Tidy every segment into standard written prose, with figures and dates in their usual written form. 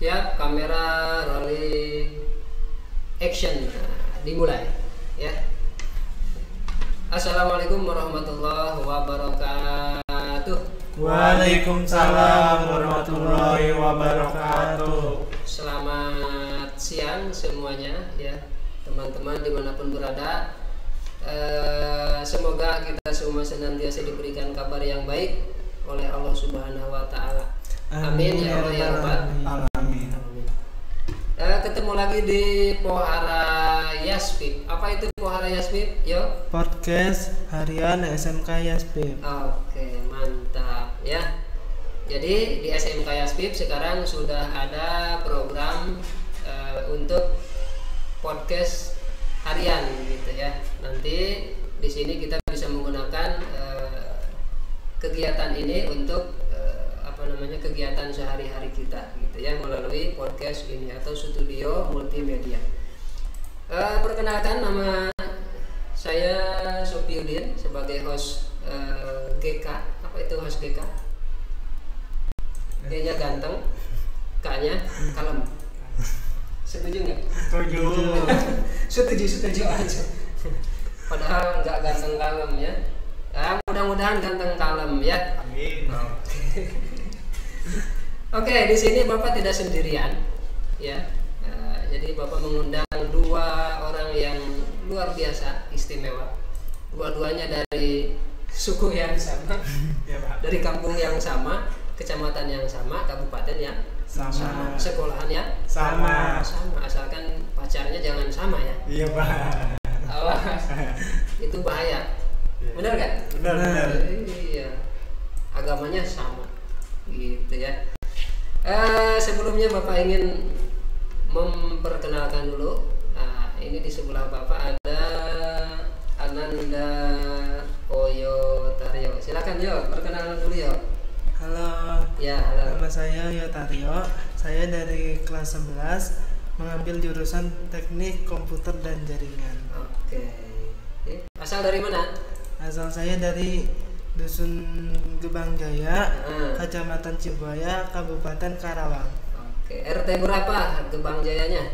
Siap, kamera rolling action. Dimulai ya. Assalamualaikum warahmatullahi wabarakatuh. Waalaikumsalam warahmatullahi wabarakatuh. Selamat siang semuanya ya, teman-teman dimanapun berada. Semoga kita semua senantiasa diberikan kabar yang baik oleh Allah Subhanahu wa Ta'ala. Amin ya Allah ya Rabbal Alamin. Ketemu lagi di Pohara Yaspib. Apa itu Pohara Yaspib? Yo. Podcast harian SMK Yaspib. Oke, mantap ya. Jadi di SMK Yaspib sekarang sudah ada program untuk podcast harian gitu ya. Nanti di sini kita bisa menggunakan kegiatan ini untuk kegiatan sehari-hari kita gitu ya, melalui podcast ini atau studio multimedia. Perkenalkan, nama saya Sopiudin sebagai host GK. Apa itu host GK? G-nya ganteng, K-nya kalem. Setuju nggak? Setuju aja. Padahal nggak ganteng kalem ya. Mudah-mudahan ganteng kalem ya. Amin. Oke, di sini Bapak tidak sendirian, ya. Jadi Bapak mengundang dua orang yang luar biasa, istimewa. Dua-duanya dari suku yang sama, Ya, Pak. dari kampung yang sama, kecamatan yang sama, kabupaten yang sama, sekolahan yang Sama. asalkan pacarnya jangan sama ya. Iya, Pak. Awas, itu bahaya. Benar nggak? Benar. Iya. Agamanya sama, gitu ya. Sebelumnya Bapak ingin memperkenalkan dulu. Nah, ini di sebelah Bapak ada Ananda Oyo Taryo. Silakan Yo, perkenalan dulu Yo. Halo. Ya, halo. Nama saya Yotario. Saya dari kelas 11 mengambil jurusan Teknik Komputer dan Jaringan. Oke. Asal dari mana? Asal saya dari Dusun Gebang Jaya, Kecamatan Cibuaya, Kabupaten Karawang. Oke. RT berapa Gebang Jayanya?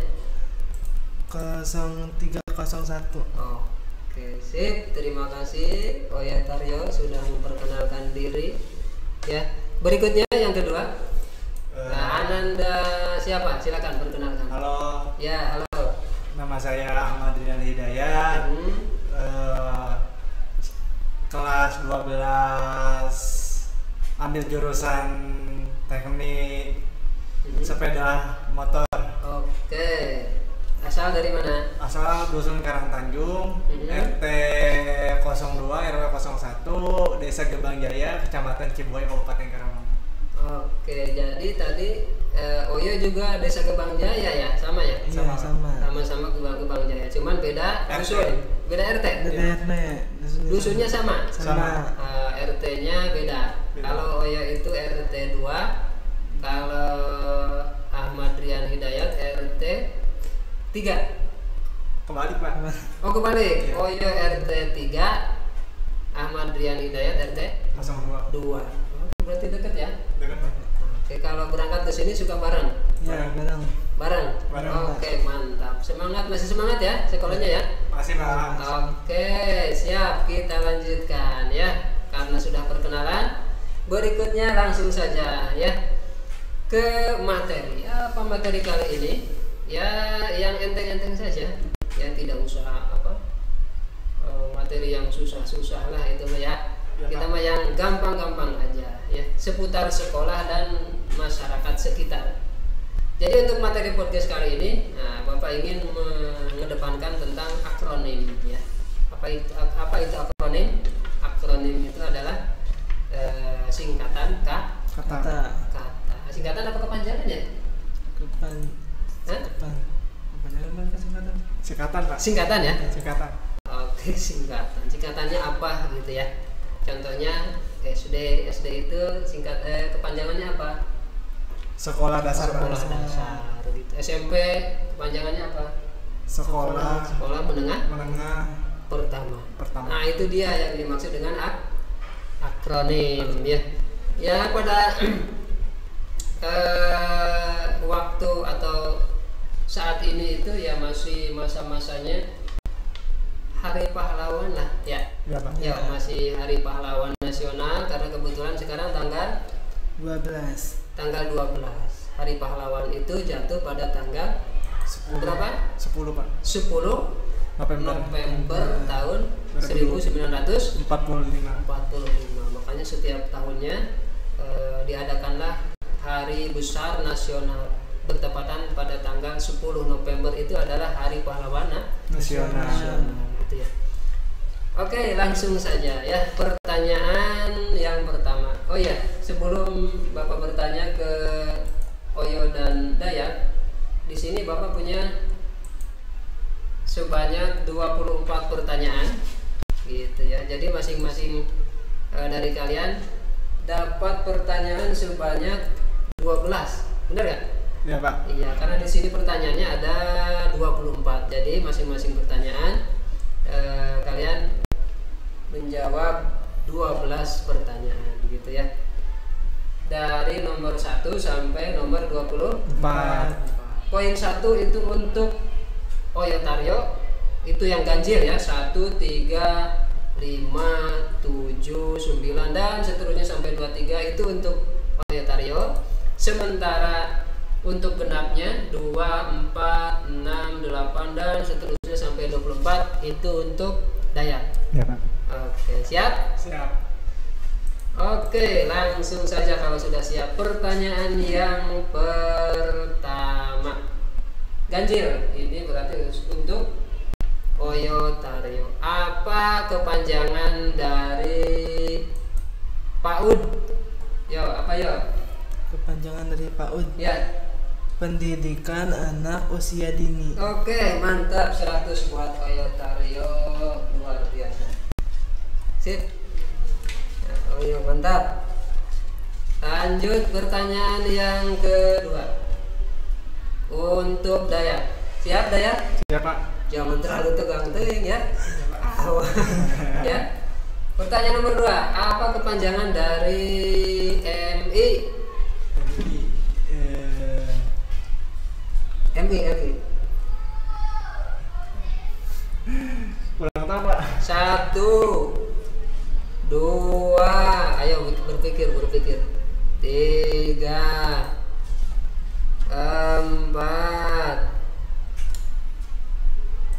0301. Oke, sip. Terima kasih Oya Taryo sudah memperkenalkan diri. Ya. Berikutnya yang kedua. Ananda siapa? Silakan perkenalkan. Halo, Ya, halo. nama saya Ahmad Rian Hidayat. Kelas 12, ambil jurusan teknik sepeda motor. Oke. Asal dari mana? Asal Dusun Karangtanjung, RT 02 RW 01, Desa Gebang Jaya, Kecamatan Cibuaya, Kabupaten Karawang. Oke, jadi tadi Oyo juga Desa Gebang Jaya ya, sama ya? Iya, sama. Sama Gebang Jaya, cuman beda RT. dusun, beda RT. DTRT. Dusunnya sama. Sama. RT-nya beda. Kalau Oyo itu RT 2, kalau Ahmad Rian Hidayat RT 3. Kembali, Pak. Oh, kebalik. Oyo RT 3, Ahmad Rian Hidayat RT 02. 2. Berarti dekat ya? Dekat, Pak. Oke, kalau berangkat ke sini suka bareng? Ya, bareng. Bareng? Bareng. Oke, mantap. Masih semangat ya sekolahnya ya? Makasih, Pak. Oke, siap. Kita lanjutkan ya. Karena sudah perkenalan, berikutnya langsung saja ya ke materi. Apa materi kali ini? Ya, yang enteng-enteng saja. Ya, tidak usah materi yang susah-susah lah itu ya. Kita mah yang gampang-gampang aja ya, seputar sekolah dan masyarakat sekitar. Jadi untuk materi podcast kali ini, Bapak ingin mengedepankan tentang akronim ya. Apa itu akronim? Akronim itu adalah singkatan Kata. Singkatan apa kepanjangan ya? Sikatan, Pak. Singkatan ya? Sikatan. Oke, singkatan. Singkatannya apa gitu ya? Contohnya SD itu kepanjangannya apa? Sekolah dasar, Pak. Sekolah dasar gitu. SMP kepanjangannya apa? Sekolah menengah pertama. Nah, itu dia yang dimaksud dengan akronim ya. Ya, pada waktu atau saat ini itu ya masih masa-masanya Hari Pahlawan lah ya. Ya, Pak. Ya, masih Hari Pahlawan Nasional karena kebetulan sekarang tanggal 12. 12. Hari Pahlawan itu jatuh pada tanggal 10. berapa? 10, Pak. 10 November tahun 1945. 45. Makanya setiap tahunnya diadakanlah Hari Besar Nasional bertepatan pada tanggal 10 November itu adalah Hari Pahlawan Nasional. gitu ya. Oke, langsung saja ya pertanyaan yang pertama. Oh ya, sebelum Bapak bertanya ke Oyo dan Dayak, di sini Bapak punya sebanyak 24 pertanyaan gitu ya. Jadi masing-masing dari kalian dapat pertanyaan sebanyak 12. Benar ya? Ya, Pak. Iya, karena di sini pertanyaannya ada 24. Jadi masing-masing pertanyaan kalian menjawab 12 pertanyaan gitu ya. Dari nomor 1 sampai nomor 24. Poin 1 itu untuk Oyo Taryo, itu yang ganjil ya, 1, 3, 5, 7, 9 dan seterusnya sampai 23 itu untuk Oyo Taryo. Sementara untuk genapnya 2, 4, 6, 8 dan seterusnya sampai 24 itu untuk Dayak. Ya, Pak. Oke, siap? Siap. Oke, langsung saja kalau sudah siap. Pertanyaan yang pertama. Ganjil, ini berarti untuk Oyo Taryo. Apa kepanjangan dari PAUD? Yo, apa yo? Kepanjangan dari PAUD. Ya. Pendidikan Anak Usia Dini. Oke, mantap, 100 buat Oyo Taryo, luar biasa. Sip. Ya, Oyo mantap. Lanjut pertanyaan yang kedua. Untuk Dayak. Siap Dayak? Siap, Pak. Jangan terlalu tegang teing ya. Ya. Pertanyaan nomor 2. Apa kepanjangan dari MI? MI. Ulang tahu, Pak. 1, 2, ayo berpikir. 3, 4,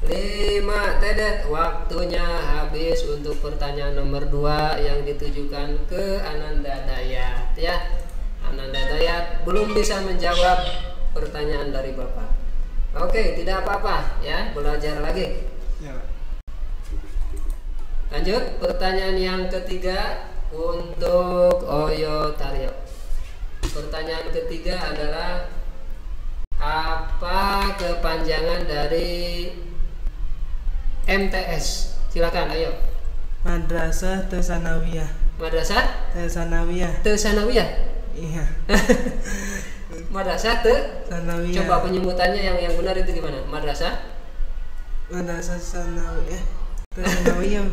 5. Tedet, waktunya habis untuk pertanyaan nomor 2 yang ditujukan ke Ananda Dayat ya. Ananda Dayat belum bisa menjawab pertanyaan dari Bapak. Oke, tidak apa-apa ya, belajar lagi. Ya, Pak. Lanjut, pertanyaan yang ketiga untuk Oyo Taryo. Pertanyaan ketiga adalah apa kepanjangan dari MTS? Silakan, ayo. Madrasah Tsanawiyah. Madrasah Tsanawiyah. Tsanawiyah. Iya. Madrasah Tsanawiyah. Coba penyebutannya yang benar itu gimana? Madrasah? Madrasah Tsanawiyah. Tsanawiyah.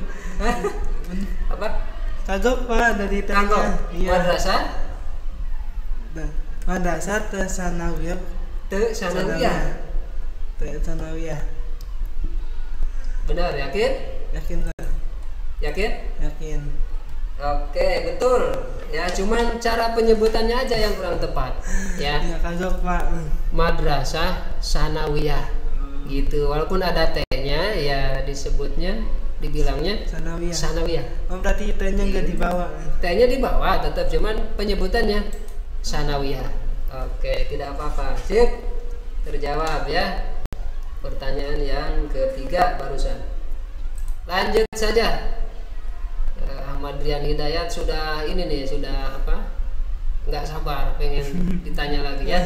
Apa? Kagok, Pak, dari Kagok. Iya. Madrasah Madrasah Tsanawiyah. Tsanawiyah. Tsanawiyah. Benar, yakin? Yakin, Pak? Yakin? Yakin. Oke, betul. Ya, cuman cara penyebutannya aja yang kurang tepat. Ya. Ya, kagok, Pak. Madrasah Sanawiyah. Gitu. Walaupun ada T-nya ya dibilangnya Tsanawiyah. Sanawiyah. Oh, berarti T-nya nggak dibawa. T-nya di bawah tetap, cuman penyebutannya Sanawiyah. Oke, tidak apa-apa. Sip. Terjawab ya. Pertanyaan yang ketiga barusan. Lanjut saja. Ahmad Rian Hidayat sudah nggak sabar pengen ditanya lagi ya.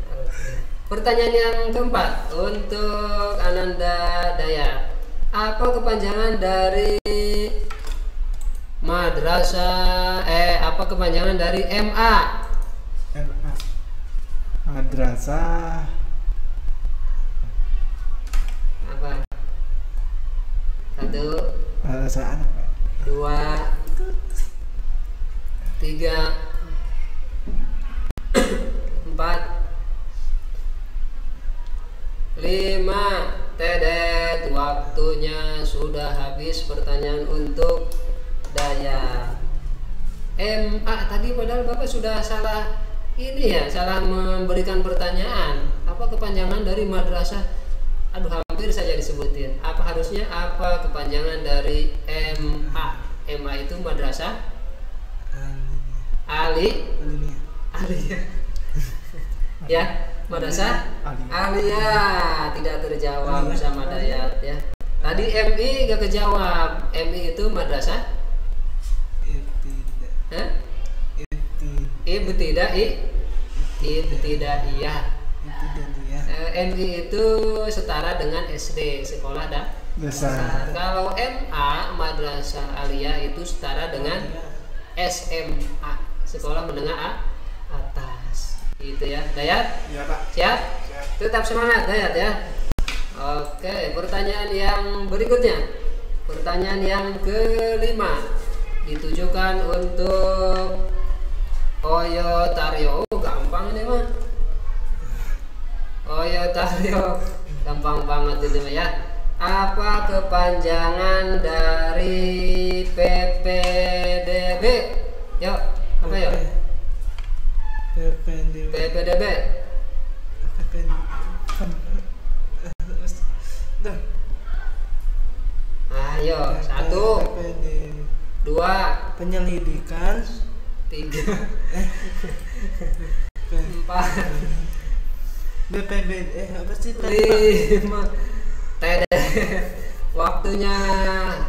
Oke. Pertanyaan yang keempat untuk Ananda Dayat. Apa kepanjangan dari apa kepanjangan dari MA? MA. Madrasah Apa? 1, Madrasah Anak, Pak. 2, 3, sudah habis pertanyaan untuk daya. MA tadi padahal Bapak sudah salah ini ya, salah memberikan pertanyaan. Apa kepanjangan dari madrasah? Aduh, hampir saja disebutin. Apa harusnya apa kepanjangan dari MA? MA itu madrasah Aliyah. Ya, madrasah Aliyah. Tidak terjawab bersama Dayat ya. Tadi MI gak kejawab. MI itu madrasah Ibtidaiyah. MI itu setara dengan SD, sekolah dasar. Kalau MA madrasah Aliyah itu setara dengan SMA, sekolah menengah atas. Gitu ya, Dayat? Iya, Pak. Siap? Tetap semangat, Dayat ya. Oke, pertanyaan yang berikutnya. Pertanyaan yang kelima ditujukan untuk Oyo Taryo. Gampang ini mah. Oyo Taryo, gampang banget itu mah ya. Apa kepanjangan dari PPDB? Yuk, apa ya? PPDB. Ayo, 1, 2, penyelidikan, 3, 4, BPBD apa sih tadi, 5. Waktunya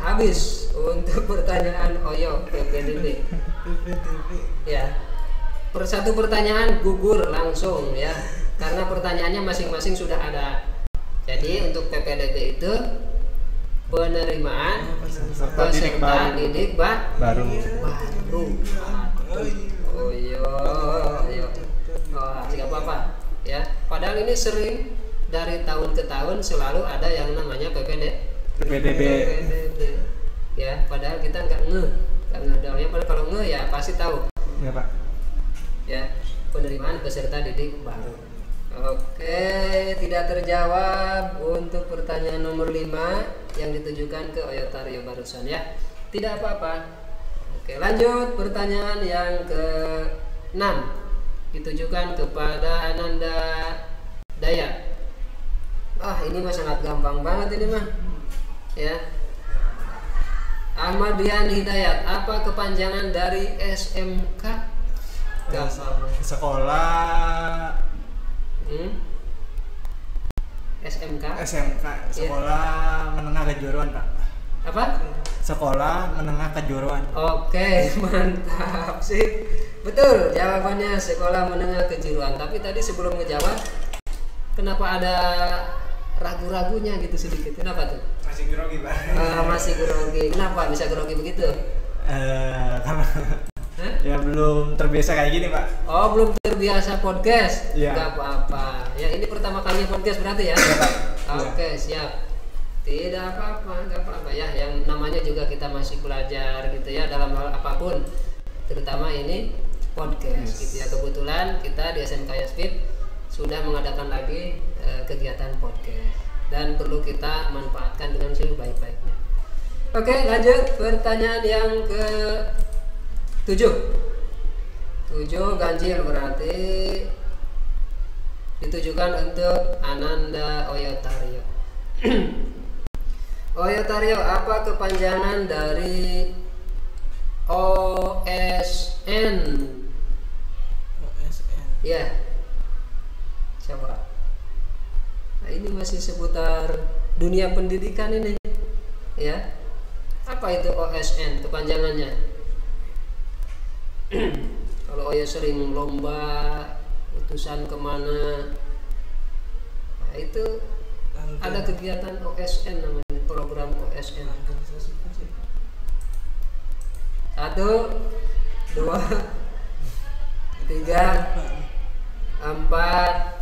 habis untuk pertanyaan Oyo PPDB. Ya. Per satu pertanyaan gugur langsung ya. Karena pertanyaannya masing-masing sudah ada. Jadi untuk PPDB itu penerimaan peserta didik baru. Oyo. Oh, tidak apa-apa ya. Padahal ini sering dari tahun ke tahun selalu ada yang namanya PPDB. Ya, padahal kita nggak ngeh. Padahal kalau ngeh ya pasti tahu. Ya, Pak. Ya, penerimaan peserta didik baru. Oke, tidak terjawab untuk pertanyaan nomor 5 yang ditujukan ke Oyo Taryo barusan ya. Tidak apa-apa. Oke, lanjut pertanyaan yang ke-6 ditujukan kepada Ananda Daya. Ini mah sangat gampang banget ini mah. Ya. Ahmadian Hidayat, apa kepanjangan dari SMK? Gampang. Sekolah SMK, sekolah menengah kejuruan, Pak. Apa? Sekolah menengah kejuruan. Oke, mantap sih. Betul, jawabannya sekolah menengah kejuruan. Tapi tadi sebelum ngejawab, kenapa ada ragu-ragunya gitu sedikit? Kenapa tuh? Masih grogi, Pak. Masih grogi. Kenapa bisa grogi begitu? Karena ya belum terbiasa kayak gini, Pak. Oh, belum terbiasa podcast. Iya. Gak apa-apa. Ya, ini pertama kali podcast berarti ya? Iya, Pak. Oke, siap. Tidak apa-apa, gak apa-apa ya. Yang namanya juga kita masih belajar gitu ya dalam hal apapun. Terutama ini podcast gitu ya. Kebetulan kita di SMK Yaspid sudah mengadakan lagi kegiatan podcast dan perlu kita manfaatkan dengan sebaik-baiknya. Oke, lanjut pertanyaan yang ke-7 ganjil berarti ditujukan untuk Ananda Oyotaryo. Oyotaryo, apa kepanjangan dari OSN? Ya, coba. Nah, ini masih seputar dunia pendidikan ini, ya. Apa itu OSN kepanjangannya? Kalau Oyo sering lomba utusan kemana, nah, itu ada kegiatan OSN namanya, program OSN. 1, 2, 3, 4,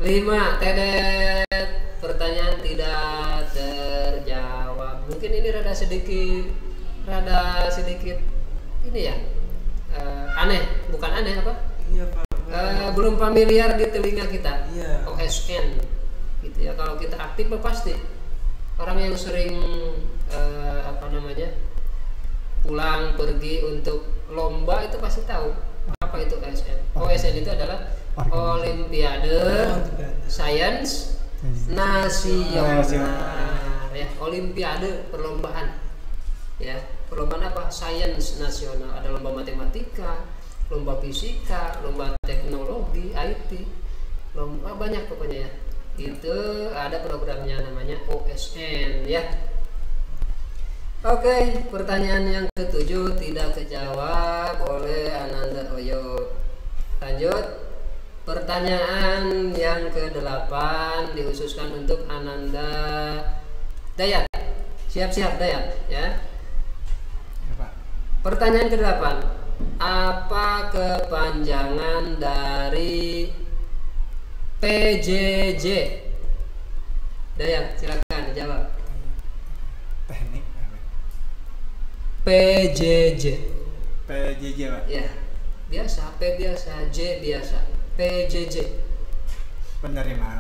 5. Tedet. Pertanyaan tidak terjawab. Mungkin ini rada sedikit ini ya, aneh, bukan aneh apa? Iya, Pak. Belum familiar di telinga kita. Iya. OSN gitu ya. Kalau kita aktif pasti orang yang sering apa namanya pulang pergi untuk lomba itu pasti tahu apa itu OSN. OSN itu adalah Olimpiade Sains Nasional. Ya, Olimpiade perlombaan. Ya, perlombaan apa? Sains nasional. Ada lomba matematika, lomba fisika, lomba teknologi, IT, lomba banyak pokoknya ya. Itu ada programnya namanya OSN ya. Oke, pertanyaan yang ke-7 tidak kejawab oleh Ananda Oyo. Lanjut. Pertanyaan yang ke-8 dikhususkan untuk Ananda Dayat. Siap-siap Dayat ya. Pertanyaan ke-8. Apa kepanjangan dari PJJ? Dayat, silakan jawab. Teknik. PJJ. PJJ, Pak. Ya. Biasa, P biasa, J biasa. PJJ. Penerimaan.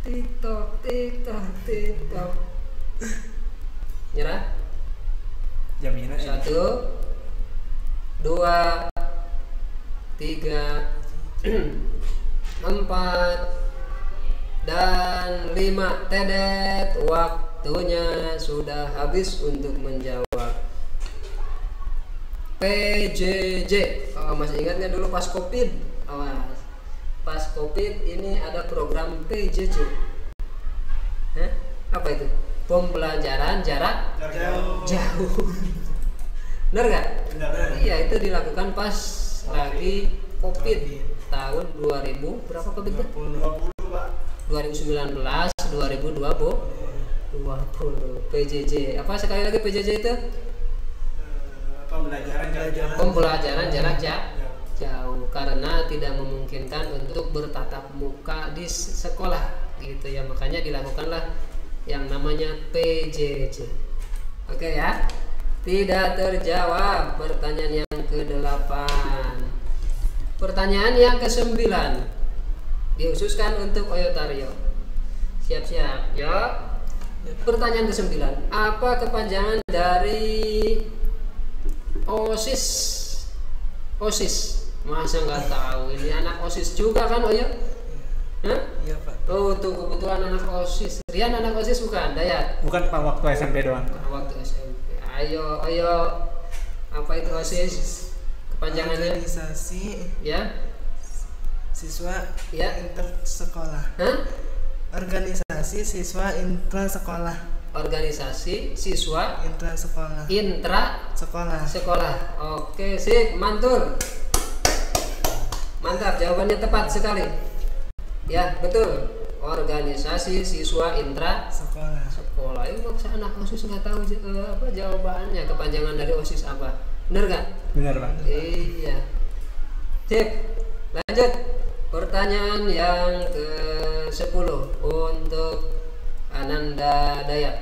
TikTok. Nyerah? Jaminan. 1 2 3 4 dan 5. Tedet, waktunya sudah habis untuk menjawab. PJJ. Oh, masih ingat nggak dulu pas COVID? Awas. Pas COVID ini ada program PJJ. Hah? Apa itu? Pembelajaran jarak jauh. Benar nggak? Benar. Iya, itu dilakukan pas lagi COVID tahun 2000 berapa COVID itu? 20, Pak. 2019, 2020 PJJ. Apa sekali lagi PJJ itu? Pembelajaran jarak jauh karena tidak memungkinkan untuk bertatap muka di sekolah gitu ya, makanya dilakukanlah yang namanya PJJ. Oke ya. Tidak terjawab pertanyaan yang ke-8. Pertanyaan yang ke-9 dikhususkan untuk Oyotario. Siap-siap ya. Pertanyaan ke-9. Apa kepanjangan dari OSIS? OSIS. Masa nggak tahu? Ini anak OSIS juga kan, Oyo? Hah? Iya, Pak. Oh, tuh kebetulan anak OSIS. Rian anak OSIS bukan, Dayat? Bukan, Pak, waktu SMP doang. Waktu SMP. Ayo. Apa itu OSIS? Kepanjangannya? Organisasi Ya. siswa Ya. intersekolah. Hah? Organisasi siswa intrasekolah. Organisasi siswa Intrasekolah. intra Sekolah. sekolah. Oke, sip, mantul. Mantap, jawabannya tepat sekali. Ya, betul. Organisasi siswa intra Sekolah. sekolah. Ini maksa anak OSIS nggak tahu apa jawabannya, kepanjangan dari OSIS apa. Bener nggak? Benar, Pak. Iya. Sip. Lanjut. Pertanyaan yang ke-10 untuk Ananda Dayat.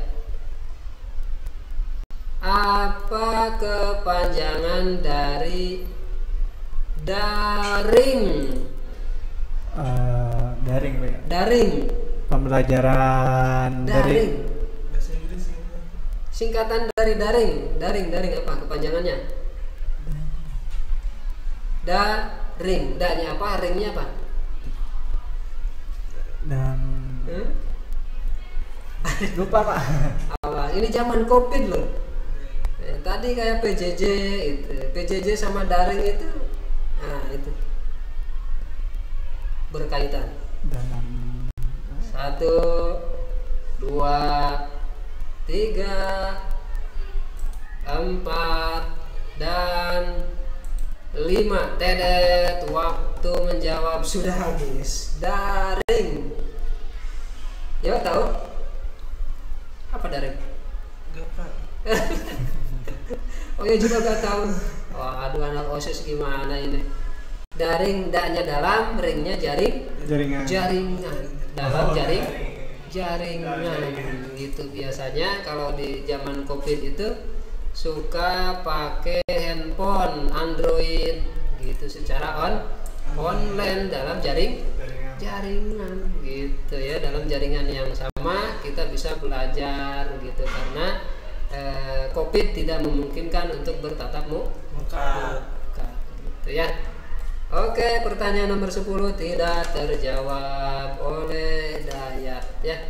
Apa kepanjangan dari daring? Daring, Pak. Daring. Pembelajaran Daring. Bahasa Inggris ini. Singkatan dari daring. Daring apa kepanjangannya? Daring. Da-nya apa? Ringnya apa? Dan lupa, Pak. Awas, ini zaman COVID loh. Tadi kayak PJJ itu, PJJ sama daring itu, nah itu berkaitan. Dalam 1, 2, 3, 4 dan 5. Tedet, waktu menjawab sudah habis. Daring. Ya, tahu apa daring? Enggak, Pak. Oh ya, juga gak tahu. Wah, aduh, anak OSIS gimana ini? Daring, daknya dalam, ringnya jaringan. dalam jaringan gitu. Biasanya kalau di zaman COVID itu suka pakai handphone Android gitu secara online dalam jaringan gitu ya, dalam jaringan yang sama kita bisa belajar gitu, karena COVID tidak memungkinkan untuk bertatap muka gitu ya. Oke, pertanyaan nomor 10 tidak terjawab oleh Dayat ya.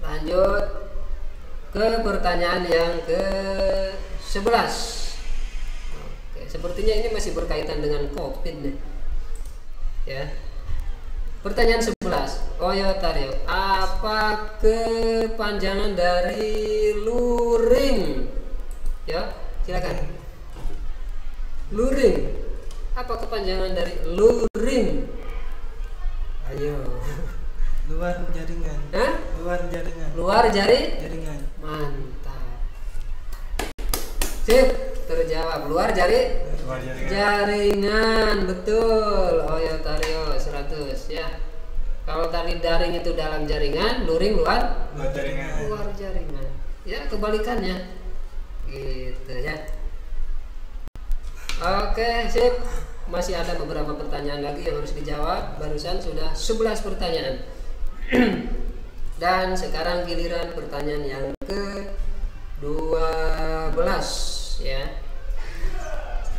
Lanjut ke pertanyaan yang ke-11. Oke, sepertinya ini masih berkaitan dengan COVID nih. Ya. Pertanyaan 11. Oyo Taryo, apa kepanjangan dari luring? Ya, silakan. Luring. Apa kepanjangan dari luring? Ayo. Luar jaringan. Hah? Luar jaringan. Mantap. Sip, terjawab. Luar jaringan. Betul. Oyo Taryo 100 ya. Kalau tadi daring itu dalam jaringan, luring luar jaringan. Ya, kebalikannya. Gitu ya. Oke, sip. Masih ada beberapa pertanyaan lagi yang harus dijawab. Barusan sudah 11 pertanyaan. Dan sekarang giliran pertanyaan yang ke-12 ya.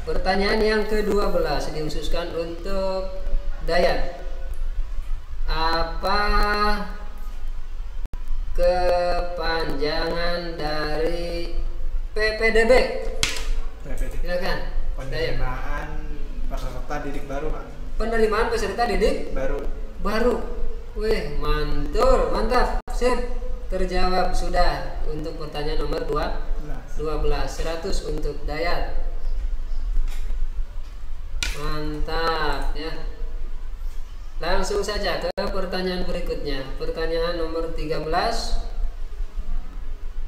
Pertanyaan yang ke-12 dihususkan untuk Dayat. Apa kepanjangan dari PPDB? Silakan. Penerimaan peserta didik baru, Pak. Penerimaan peserta didik baru. Wih, mantap. Sip. Terjawab sudah untuk pertanyaan nomor 12. 100 untuk Dayat. Mantap ya. Langsung saja ke pertanyaan berikutnya. Pertanyaan nomor 13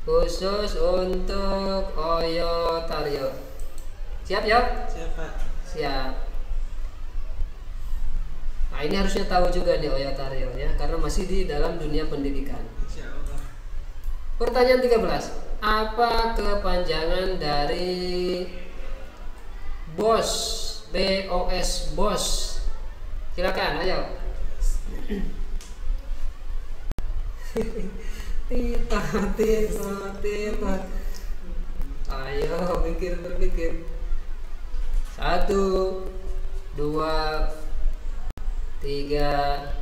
khusus untuk Oyo Taryo. Siap ya? Siap, Pak. Siap. Nah, ini harusnya tahu juga nih Oyo Taryo ya, karena masih di dalam dunia pendidikan. Insyaallah. Pertanyaan 13. Apa kepanjangan dari BOS? BOS, BOS. Silakan, ayo. Tita. Ayo, berpikir. 1, 2, 3,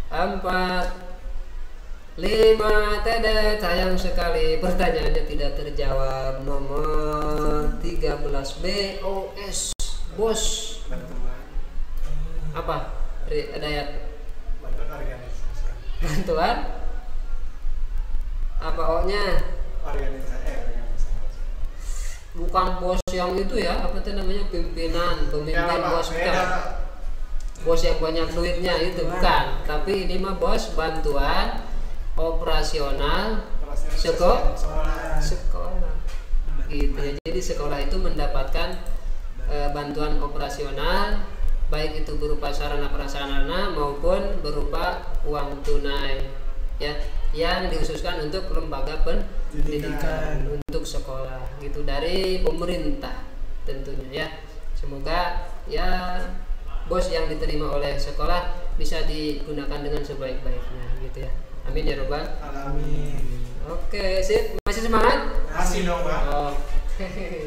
4, 5. Tedet, sayang sekali pertanyaannya tidak terjawab. Nomor 13 BOS, BOS. Apa? Dayat. Bantuan? Apa O-nya? Bukan bos yang itu ya, apa itu namanya, pemimpin bos, bukan. Bos yang banyak duitnya itu bukan, tapi ini mah bos bantuan operasional sekolah gitu ya. Jadi sekolah itu mendapatkan bantuan operasional, baik itu berupa sarana prasarana maupun berupa uang tunai ya, yang dikhususkan untuk lembaga pendidikan, untuk sekolah gitu, dari pemerintah tentunya ya. Semoga ya bos yang diterima oleh sekolah bisa digunakan dengan sebaik-baiknya gitu ya. Amin ya robbal alamin. Oke, sip. Masih semangat? Masih dong, Pak. Oke.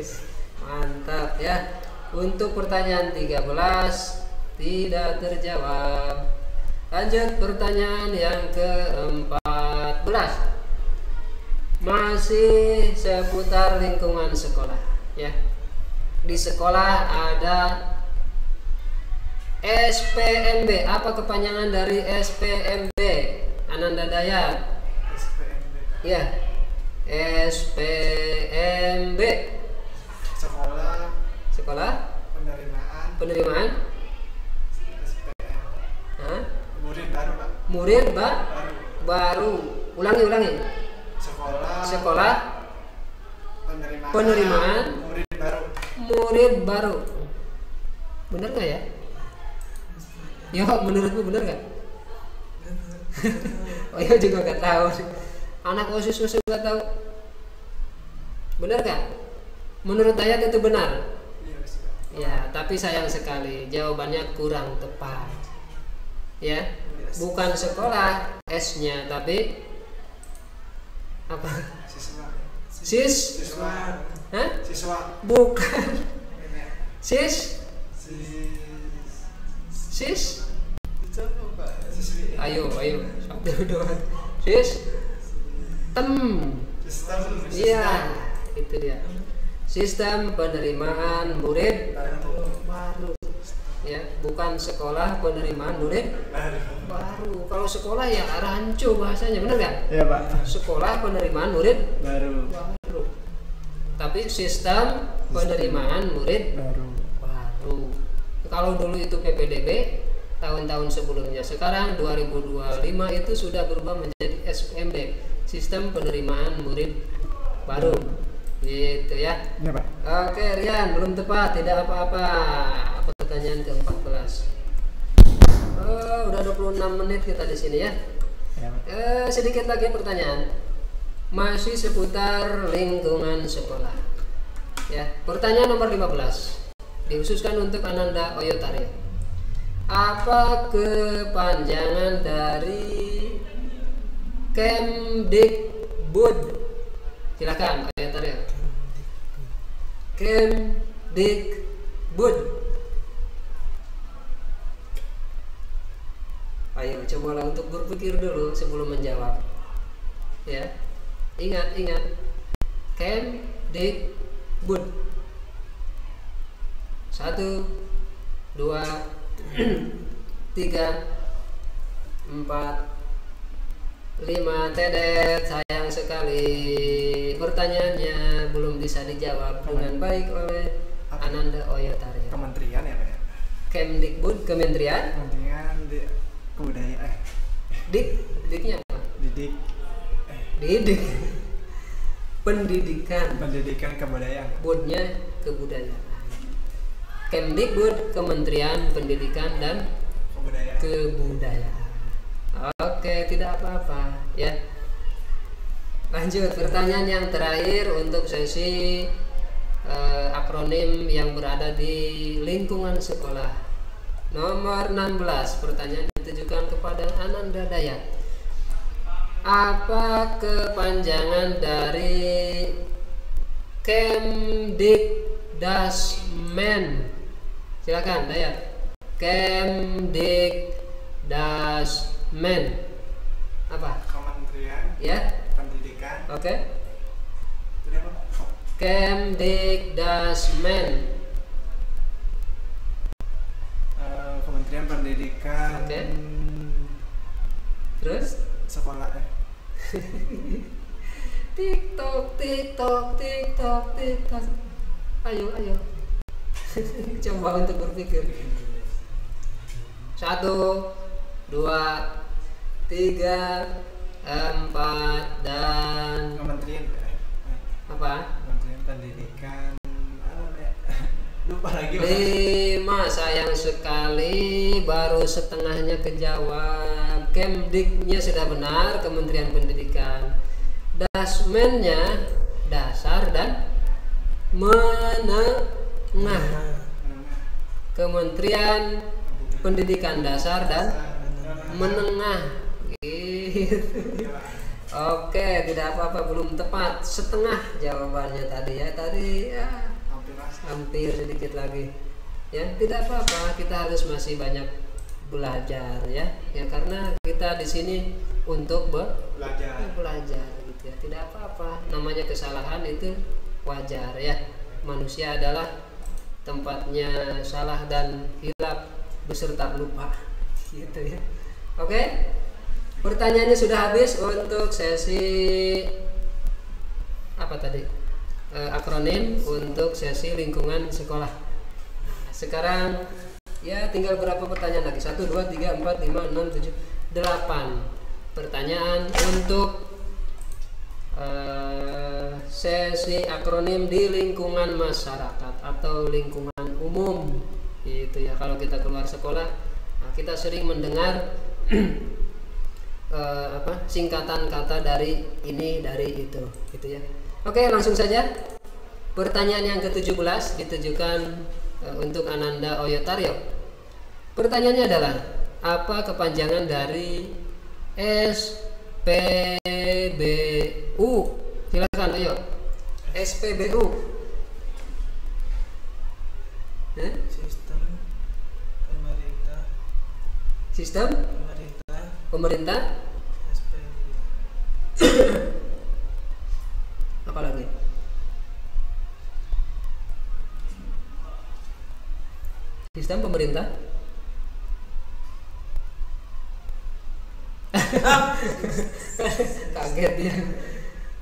Mantap ya. Untuk pertanyaan 13 tidak terjawab. Lanjut pertanyaan yang ke-14. Masih seputar lingkungan sekolah ya. Di sekolah ada SPMB. Apa kepanjangan dari SPMB? Ananda Dayat. Ya. SPMB. Sekolah penerimaan murid baru. Ulangi. Sekolah penerimaan murid baru. Bener nggak ya? Ya, menurutmu bener nggak? Oh ya, juga nggak tahu. Anak OSIS nggak tahu. Bener nggak? Menurut Dayat itu benar. Ya, tapi sayang sekali jawabannya kurang tepat. Ya, bukan sekolah S-nya, tapi apa? Siswa. Hah? Siswa. Bukan. Sis? Ayo. Satu, dua. Sistem. Iya, itu dia. Sistem penerimaan murid baru. Ya, bukan sekolah penerimaan murid baru. Kalau sekolah ya rancu bahasanya, benar nggak? Iya Pak. Sekolah penerimaan murid Baru. Tapi sistem penerimaan murid baru. Kalau dulu itu PPDB tahun-tahun sebelumnya, sekarang 2025 itu sudah berubah menjadi SPMB, sistem penerimaan murid baru. Gitu ya. Iya Pak. Oke, Rian, belum tepat, tidak apa-apa. Pertanyaan ke-14. Udah 26 menit kita di sini ya. Iya Pak. Sedikit lagi pertanyaan. Masih seputar lingkungan sekolah. Ya, pertanyaan nomor 15. Dikhususkan untuk Ananda Oyotaryo. Apa kepanjangan dari Kemdikbud? Silakan Oyotaryo. Kemdikbud. Ayo cobalah untuk berpikir dulu sebelum menjawab. Ya. Ingat. Kemdikbud. 1, 2, 3, 4, 5. Tedet, sayang sekali pertanyaannya belum bisa dijawab dengan baik oleh Ananda Oyotaryo. Kementerian ya Pak. Kemdikbud, Kementerian Kebudayaan. Diknya apa? Didik. Pendidikan kebudayaan. Budnya kebudayaan. Kemdikbud, Kementerian Pendidikan dan Kebudayaan. Oke, tidak apa-apa ya. Lanjut, pertanyaan yang terakhir untuk sesi akronim yang berada di lingkungan sekolah. Nomor 16, pertanyaan ditujukan kepada Ananda Dayat. Apa kepanjangan dari Kemdikdasmen? Silakan Dayat. Kemdikdasmen. Apa? Kementerian Ya. Pendidikan. Oke. Itu apa? Kemdikdasmen. Kementerian Pendidikan. Oke. Terus? Sekolah. TikTok. Ayo. Coba untuk berpikir. 1, 2, 3, 4 dan Kementerian apa? Kementerian Pendidikan. Lupa lagi. 5. Sayang sekali baru setengahnya kejawab. Kemdiknya sudah benar, Kementerian Pendidikan. Dasmennya dasar dan menengah. Kementerian Pendidikan dasar dan menengah. Gitu. Oke, tidak apa-apa, belum tepat. Setengah jawabannya tadi ya. Hampir sedikit lagi. Ya, tidak apa-apa. Kita harus masih banyak belajar ya. Ya karena kita di sini untuk belajar gitu ya. Tidak apa-apa. Namanya kesalahan itu wajar ya. Manusia adalah tempatnya salah dan hilaf beserta lupa gitu ya. Oke, pertanyaannya sudah habis untuk sesi apa tadi akronim untuk sesi lingkungan sekolah. Sekarang ya tinggal berapa pertanyaan lagi? 1, 2, 3, 4, 5, 6, 7, 8 pertanyaan untuk sesi akronim di lingkungan masyarakat atau lingkungan umum gitu ya. Kalau kita keluar sekolah, nah kita sering mendengar singkatan kata dari ini dari itu gitu ya. Oke, langsung saja pertanyaan yang ke-17 ditujukan untuk Ananda Oyotaryo. Pertanyaannya adalah apa kepanjangan dari SPBU? Silakan, ayo. SPBU. Sistem pemerintah. Sistem pemerintah. Apa lagi? Sistem pemerintah. Kaget dia.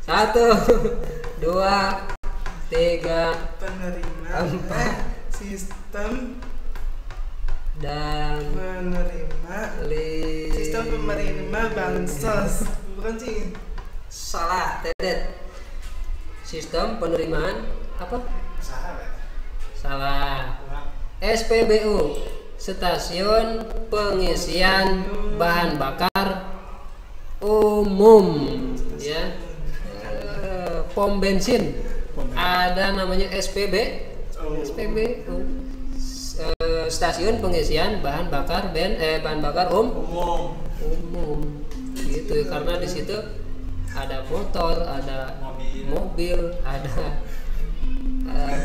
1, 2, 3, Penerima 4 sistem dan menerima sistem pemerintah bansos, bukan sih? salah, Tedet. Sistem penerimaan apa? Salah. SPBU, stasiun pengisian bahan bakar umum, ya. Pom bensin ada namanya SPBU, stasiun pengisian bahan bakar umum gitu, karena di situ ada motor, ada mobil, ada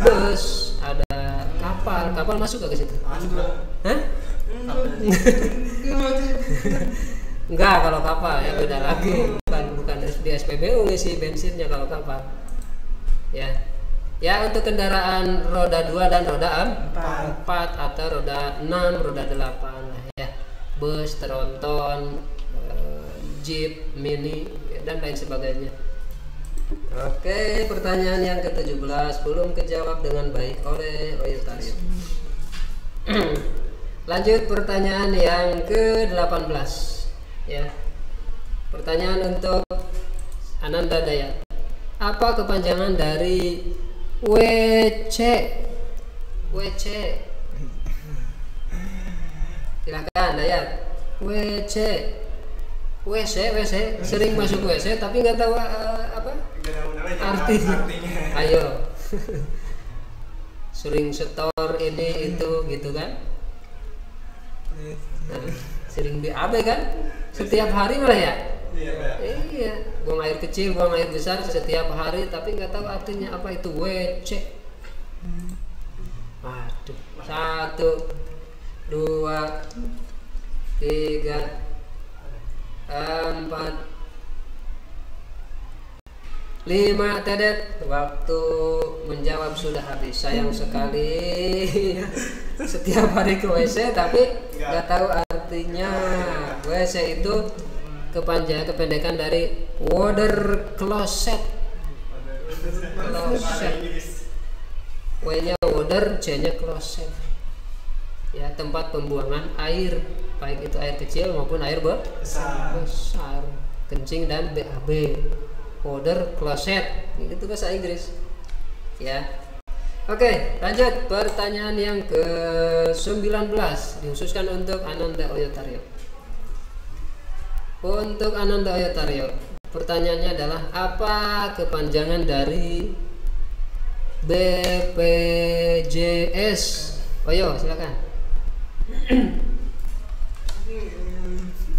bus, ada kapal masuk gak ke situ? Hah? Enggak, kalau kapal ya beda lagi, bukan di SPBU ngisi bensinnya kalau kapal. Ya untuk kendaraan roda 2 dan roda 4 atau roda 6, roda 8 lah ya. Bus, tronton, jeep, mini dan lain sebagainya. Oke, pertanyaan yang ke-17 belum kejawab dengan baik oleh Oyotaryo. Lanjut pertanyaan yang ke-18 ya. Pertanyaan untuk Ananda Dayat. Apa kepanjangan dari WC? Silakan Dayat. WC sering masuk WC tapi nggak tahu apa artinya. Ayo. Sering setor ini itu gitu kan? Nah, sering BAB kan? Setiap hari malah ya? Iya, buang air kecil, buang air besar setiap hari tapi nggak tahu artinya apa itu WC. Waduh. 1, 2, 3, 4, 5. Tedet, waktu menjawab sudah habis. Sayang sekali. Setiap hari ke WC tapi nggak tahu artinya. WC itu kependekan dari water closet. W-nya water, C-nya closet. Ya, tempat pembuangan air, baik itu air kecil maupun air besar, kencing dan BAB. Water closet, itu bahasa Inggris. Ya. Oke, lanjut pertanyaan yang ke-19 dikhususkan untuk Ananda Oyotaryo. Untuk Ananda Oyotaryo, pertanyaannya adalah apa kepanjangan dari BPJS? Oyo, silakan.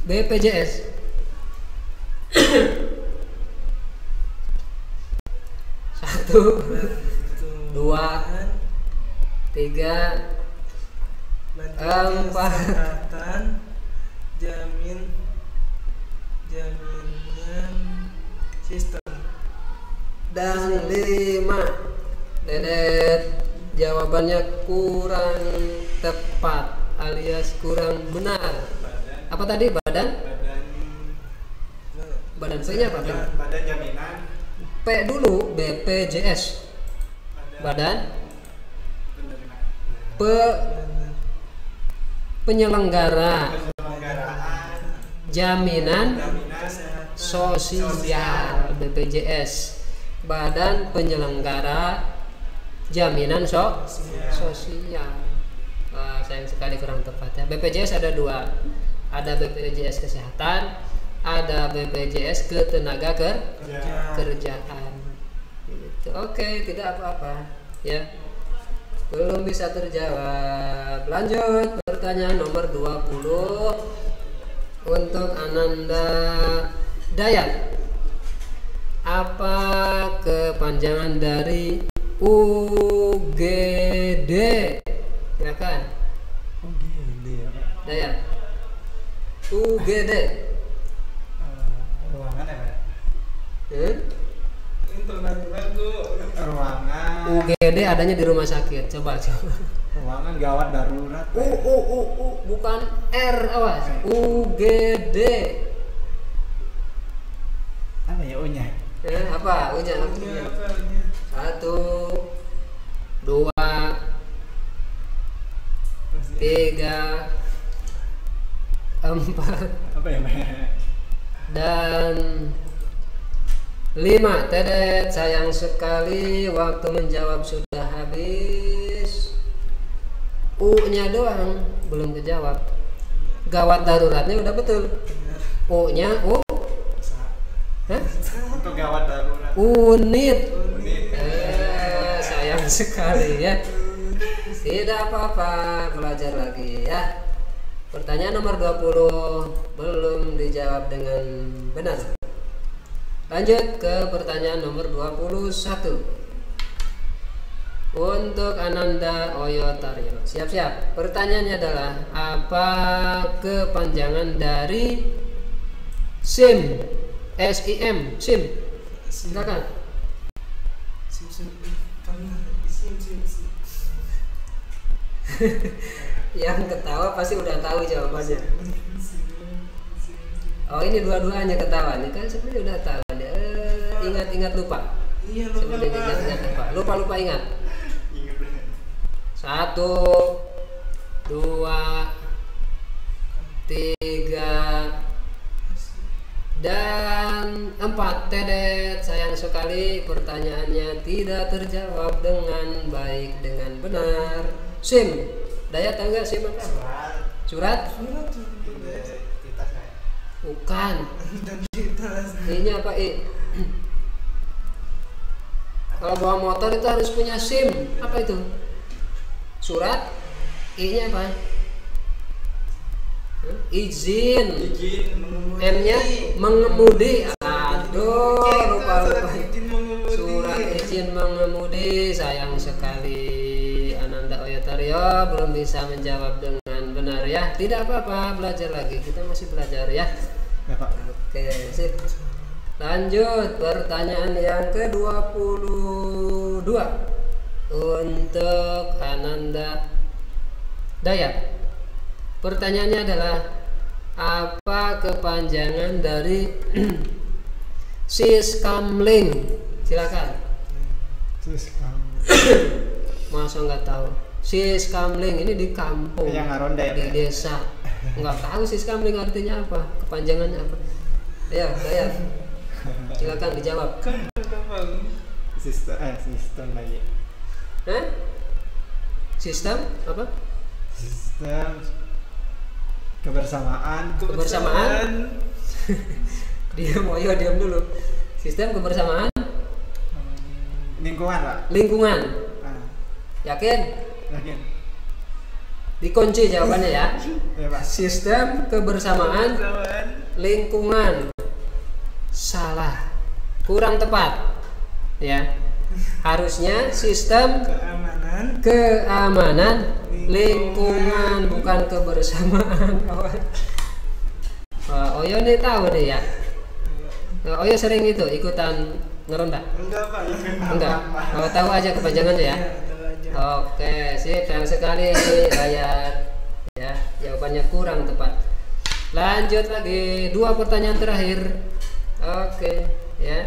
BPJS. 1, 2, 3, 4, jaminan sistem dan 5. Dedet, jawabannya kurang tepat alias kurang benar. Apa tadi? Badan P-nya apa? Badan jaminan. P dulu, BPJS. Badan penyelenggara jaminan sosial, BPJS. Badan penyelenggara jaminan sosial. Wah, sayang sekali kurang tepat ya. BPJS ada 2. Ada BPJS kesehatan, ada BPJS ketenaga kerjaan. Gitu. Oke, tidak apa-apa ya. belum bisa terjawab. Lanjut pertanyaan nomor 20 untuk Ananda Dayat. Apa kepanjangan dari UGD? Silakan. UGD ya Pak. Dayat. UGD. Ruangan ya Pak? Ruangan. UGD adanya di rumah sakit. Coba. Ruangan gawat darurat. Bukan R, awas. UGD. Apa ya U-nya? Apa? Unya. 1, 2, 3, 4 Apa ya Pak? dan 5. Tedet, sayang sekali waktu menjawab sudah habis. U-nya doang belum kejawab. Gawat daruratnya udah betul. U-nya Hah? Untuk gawat darurat. Unit. Sayang sekali ya. Tidak apa-apa, belajar lagi ya. Pertanyaan nomor 20 belum dijawab dengan benar. Lanjut ke pertanyaan nomor 21 untuk Ananda Oyotaryo. Siap-siap. Pertanyaannya adalah apa kepanjangan dari SIM? SIM. Silakan. Yang ketawa pasti udah tahu jawabannya. Oh, ini dua-duanya ketawa nih kan, sebenarnya udah tahu. Ingat-ingat lupa. Iya, Seperti ingat-ingat lupa. Lupa ingat. 1, 2, 3 dan 4. Tedet, sayang sekali pertanyaannya tidak terjawab dengan baik, dengan benar. SIM, Daya tahu nggak SIM apa? Surat? Bukan. Ini apa Kalau bawa motor itu harus punya SIM. Apa itu? Surat. I-nya apa? Izin. M-nya mengemudi. Aduh, lupa. Surat izin mengemudi. Sayang sekali Ananda Oyotaryo belum bisa menjawab dengan benar ya. Tidak apa-apa, belajar lagi. Kita masih belajar ya. Ya Pak. Oke, sip. Lanjut pertanyaan yang ke-22 untuk Ananda Dayat. Pertanyaannya adalah apa kepanjangan dari Siskamling? Silakan. Masa nggak tahu? Siskamling ini di kampung, Yang ngaronda ya, di Pak? desa. Nggak tahu Siskamling artinya apa? Kepanjangannya apa? Ya, Dayat. Silakan dijawab. Sistem lagi. Hah? Sistem apa? Sistem kebersamaan. Diam dulu. Sistem kebersamaan Lingkungan Pak. lingkungan. Yakin? Yakin? Dikunci jawabannya ya. Ya Pak. Sistem kebersamaan lingkungan. Salah. Kurang tepat. Ya. Harusnya sistem keamanan lingkungan, bukan kebersamaan. Oyo nih tahu deh ya. Oyo sering itu ikutan ngeronda. Enggak. Kalau tahu aja kepanjangannya ya. Oke, sip, sayang sekali Dayat. Ya, jawabannya kurang tepat. Lanjut lagi, 2 pertanyaan terakhir. Oke, ya.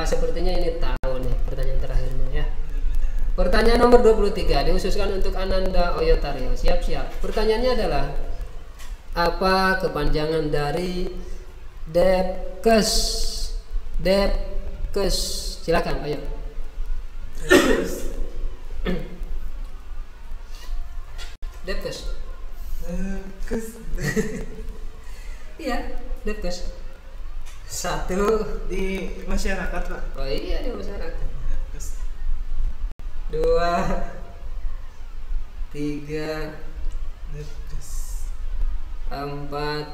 Sepertinya ini tahu nih pertanyaan terakhirnya ya. Pertanyaan nomor 23 dihususkan untuk Ananda Oyotaryo. Siap-siap. Pertanyaannya adalah apa kepanjangan dari Depkes? Depkes. Silakan, ayo. Depkes. Iya, Depkes. 1 di masyarakat Pak. Oh iya, di masyarakat. 2 3, 4,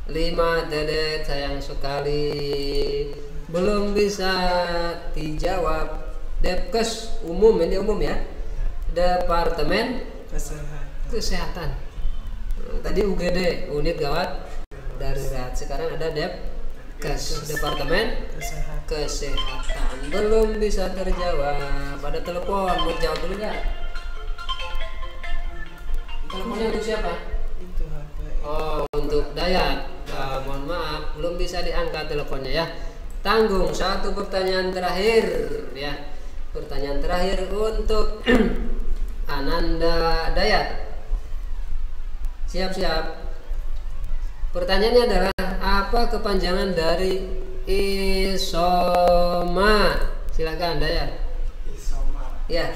5. Dedet sayang sekali belum bisa dijawab. Depkes umum, ini umum ya, Departemen Kesehatan. Tadi UGD, unit gawat darurat. Sekarang ada Depkes, Departemen Kesehatan. Belum bisa terjawab. Ada telepon, mau jawab dulu nggak? Teleponnya untuk siapa? Itu HP. Oh, untuk Dayat. Mohon maaf, belum bisa diangkat teleponnya ya. Tanggung, satu pertanyaan terakhir ya. Pertanyaan terakhir untuk Ananda Dayat. Siap-siap. Pertanyaannya adalah apa kepanjangan dari isoma? Silakan Dayat. Isoma. Ya.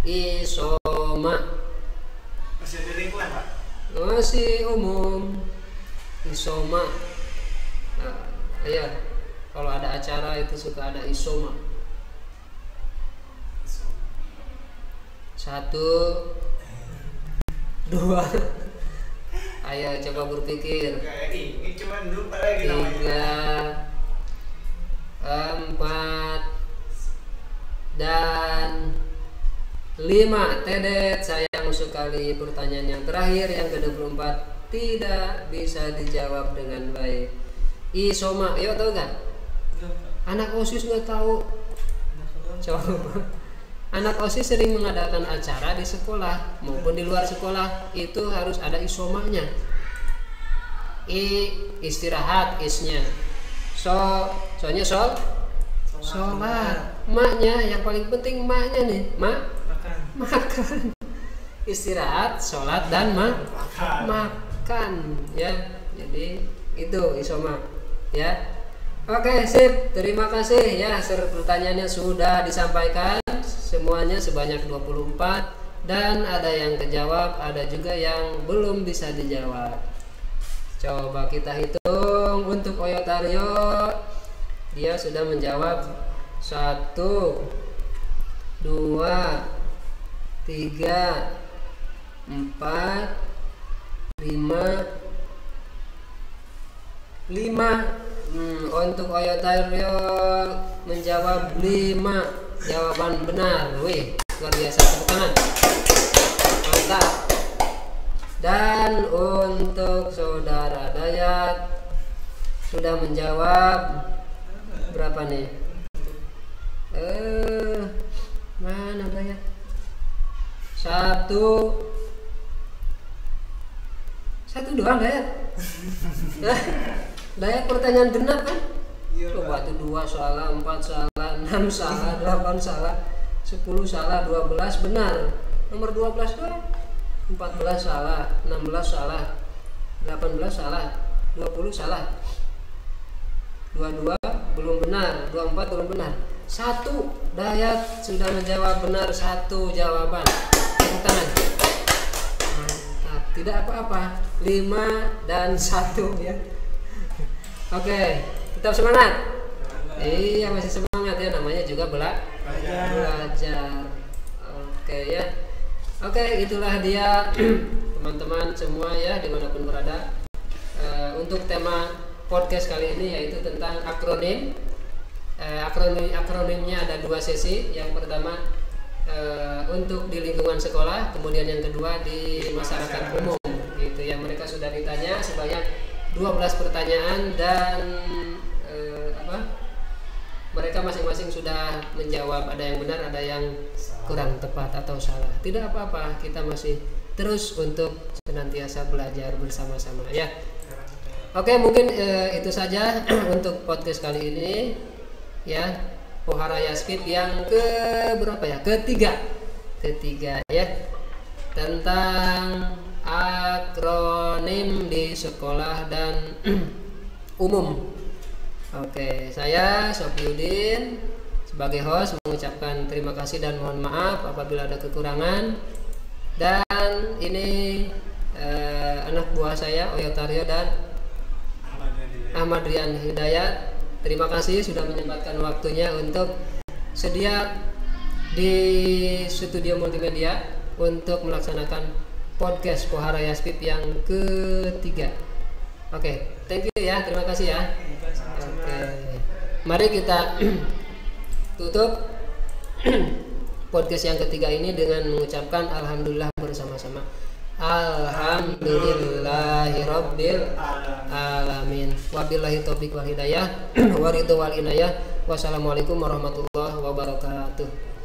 Isoma. Masih ada lingkungan, Pak? Masih umum. Isoma. Ya. Kalau ada acara itu suka ada isoma. 1, 2. Ayo coba berpikir. Kayak ini cuma lupa lagi namanya. 3, 4, dan 5. Tedet sayang sekali pertanyaan yang terakhir yang ke-24 tidak bisa dijawab dengan baik. Isoma, yuk tahu nggak? Anak OSIS nggak tahu. Coba. Anak OSIS sering mengadakan acara di sekolah maupun di luar sekolah, itu harus ada isomanya. Istirahat, isnya. Soalnya sholat. Maknya yang paling penting maknya nih, makan. Istirahat, sholat, dan makan ya. Jadi itu isoma ya. Oke, sip. Terima kasih ya. Pertanyaannya sudah disampaikan semuanya sebanyak 24, dan ada yang kejawab, ada juga yang belum bisa dijawab. Coba kita hitung untuk Oyotaryo. Dia sudah menjawab 1, 2, 3, 4, 5. Untuk Oyotaryo menjawab 5 jawaban benar. Wih, luar biasa, tepuk tangan. Mantap. Dan untuk saudara Dayat sudah menjawab berapa nih? Mana Dayat? 1 doang Dayat. Dayat pertanyaan benar kan? Coba tuh 2 salah, 4 salah, 6 salah, 8 salah, 10 salah, 12 benar. Nomor 12 doang. 14 salah, 16 salah, 18 salah, 20 salah. 22 belum benar, 24 belum benar. 1 Dayat sudah menjawab benar 1 jawaban. Tepuk tangan. Mantap. Tidak apa-apa. 5 dan 1 ya. Oke, tetap semangat. Iya, masih semangat ya, namanya juga belajar. Oke ya. Oke, itulah dia teman-teman semua ya, dimanapun berada. Untuk tema podcast kali ini yaitu tentang akronim. Akronimnya ada 2 sesi. Yang pertama untuk di lingkungan sekolah, kemudian yang kedua di masyarakat umum. Gitu ya, mereka sudah ditanya sebanyak 12 pertanyaan dan mereka masing-masing sudah menjawab, ada yang benar, ada yang kurang tepat atau salah. Tidak apa-apa, kita masih terus untuk senantiasa belajar bersama-sama ya. Oke, mungkin itu saja untuk podcast kali ini ya. Pohara Yaskit yang berapa ya? Ketiga ya, tentang akronim di sekolah dan umum. Oke, saya Sofiuddin sebagai host mengucapkan terima kasih dan mohon maaf apabila ada kekurangan. Dan ini anak buah saya Oyotaryo dan Ahmad Rian Hidayat. Terima kasih sudah menyempatkan waktunya untuk sedia di Studio Multimedia untuk melaksanakan podcast Pohara Yaspip yang ketiga. Oke, thank you ya, terima kasih ya. Oke, mari kita tutup podcast yang ketiga ini dengan mengucapkan alhamdulillah bersama-sama. Alhamdulillahirabbil alamin. Wabillahi taufiq wal hidayah wa ridho wal inayah. Wassalamualaikum warahmatullahi wabarakatuh.